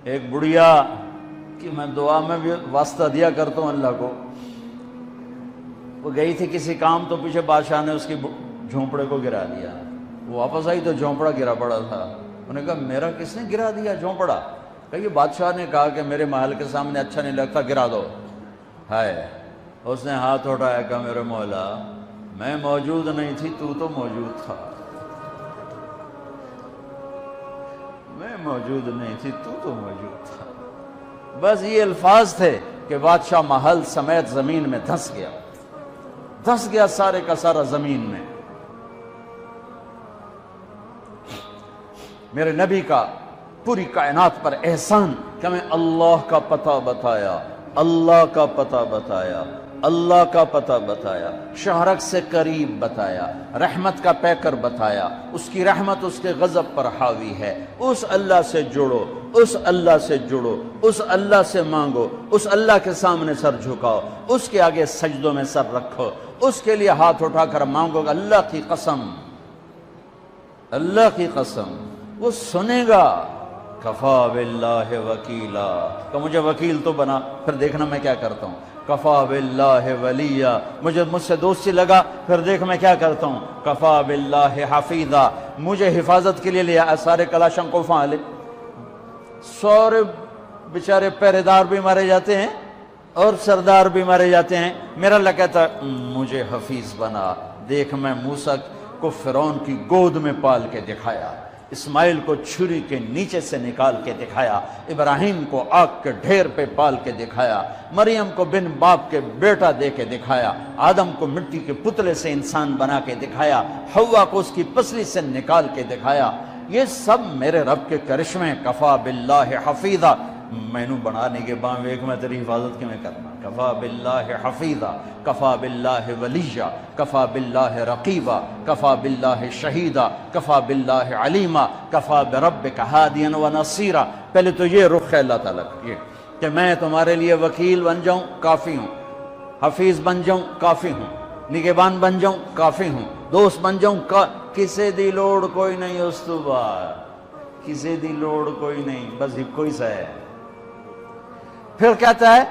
ایک بڑھیا کہ میں دعا میں بھی واسطہ دیا کرتا ہوں اللہ کو، وہ گئی تھی کسی کام تو پیچھے بادشاہ نے اس کی جھونپڑے کو گرا دیا، وہ واپس آئی تو جھونپڑا گرا پڑا تھا۔ انہوں نے کہا میرا کس نے گرا دیا جھونپڑا؟ کہ یہ بادشاہ نے کہا کہ میرے محل کے سامنے اچھا نہیں لگتا، گرا دو۔ ہائے، اس نے ہاتھ اٹھایا، کہا میرے مولا میں موجود نہیں تھی، تو موجود تھا، میں موجود نہیں تھی، تو موجود تھا۔ بس یہ الفاظ تھے کہ بادشاہ محل سمیت زمین میں دھس گیا سارے کا سارا زمین میں۔ میرے نبی کا پوری کائنات پر احسان کہ میں اللہ کا پتہ بتایا، اللہ کا پتہ بتایا، اللہ کا پتہ بتایا، شہرک سے قریب بتایا، رحمت کا پیکر بتایا، اس کی رحمت اس کے غضب پر حاوی ہے، اس اللہ سے جڑو، اس اللہ سے جڑو، اس اللہ سے مانگو، اس اللہ کے سامنے سر جھکاؤ، اس کے آگے سجدوں میں سر رکھو، اس کے لیے ہاتھ اٹھا کر مانگو گا۔ اللہ کی قسم، اللہ کی قسم وہ سنے گا۔ کفا باللہ وکیلا، کہ مجھے وکیل تو بنا، پھر دیکھنا میں کیا کرتا ہوں۔ کفا باللہ ولیہ، مجھ سے دوستی لگا، پھر دیکھ میں کیا کرتا ہوں۔ کفا باللہ حفیظا، مجھے حفاظت کے لیے لیا، سارے کلاشن کو فعالے، سورے بیچارے پہرے دار بھی مارے جاتے ہیں اور سردار بھی مارے جاتے ہیں، میرا اللہ کہتا مجھے حفیظ بنا۔ دیکھ میں موسیٰ کو فرعون کی گود میں پال کے دکھایا، اسماعیل کو چھری کے نیچے سے نکال کے دکھایا، ابراہیم کو آگ کے ڈھیر پہ پال کے دکھایا، مریم کو بن باپ کے بیٹا دے کے دکھایا، آدم کو مٹی کے پتلے سے انسان بنا کے دکھایا، حوا کو اس کی پسلی سے نکال کے دکھایا۔ یہ سب میرے رب کے کرشمے۔ کفا باللہ حفیظا، میں نو بنانے کے بعد ایک میں تیری حفاظت کی میں کرنا۔ کفا باللہ حفیظا، کفا باللہ ولیہ، کفا باللہ رقیبا، کفا باللہ شہیدا، کفا باللہ علیما، کفا بربک ہادیا و نصیرا۔ پہلے تو یہ رخ ہے اللہ تعالیٰ کا، یہ کہ میں تمہارے لیے وکیل بن جاؤں، کافی ہوں، حفیظ بن جاؤں، کافی ہوں، نگہبان بن جاؤں، کافی ہوں، دوست بن جاؤں، کسے دی لوڑ کوئی نہیں، اس تو بعد کسے دی لوڑ کوئی نہیں، بس کوئی سا ہے۔ پھر کہتا ہے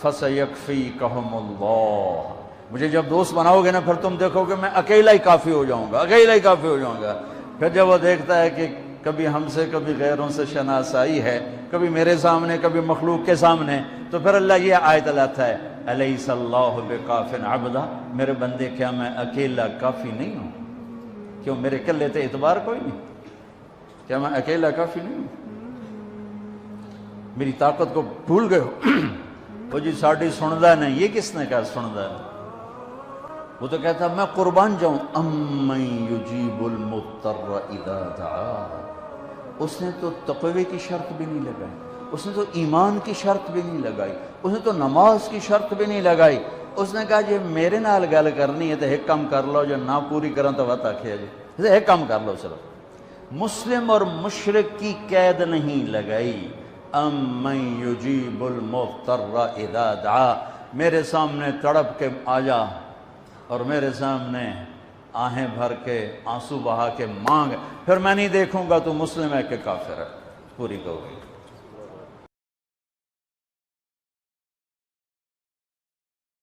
فَسَيَكْفِيكَهُمُ اللَّهُ، مجھے جب دوست بناؤ گے نا پھر تم دیکھو کہ میں اکیلا ہی کافی ہو جاؤں گا، اکیلا ہی کافی ہو جاؤں گا۔ پھر جب وہ دیکھتا ہے کہ کبھی ہم سے کبھی غیروں سے شناسائی ہے، کبھی میرے سامنے کبھی مخلوق کے سامنے، تو پھر اللہ یہ آیت لاتا ہے أَلَيْسَ اللَّهُ بِكَافٍ عَبْدًا، میرے بندے کیا میں اکیلا کافی نہیں ہوں؟ کیوں میرے کلے تے اعتبار کوئی نہیں؟ کیا میں اکیلا کافی نہیں ہوں؟ میری طاقت کو بھول گئے ہو؟ وہ جی ساڑھی سندا نہیں، یہ کس نے کہا سندا ہے؟ وہ تو کہتا میں قربان جاؤں، امن یجیب المضطر اذا دعا۔ اس نے تو تقوی کی شرط بھی نہیں لگائی، اس نے تو ایمان کی شرط بھی نہیں لگائی، اس نے تو نماز کی شرط بھی نہیں لگائی۔ اس نے کہا جی میرے نال گل کرنی ہے تو ایک کام کر لو، جو نہ پوری کرن تو وقت آکھیا جی ایک کام کر لو صرف۔ مسلم اور مشرک کی قید نہیں لگائی، امن یجیب المضطر اذا دعا، میرے سامنے تڑپ کے آ جا اور میرے سامنے آہیں بھر کے آنسو بہا کے مانگ، پھر میں نہیں دیکھوں گا تو مسلم ہے کہ کافر ہے، پوری کہو گی۔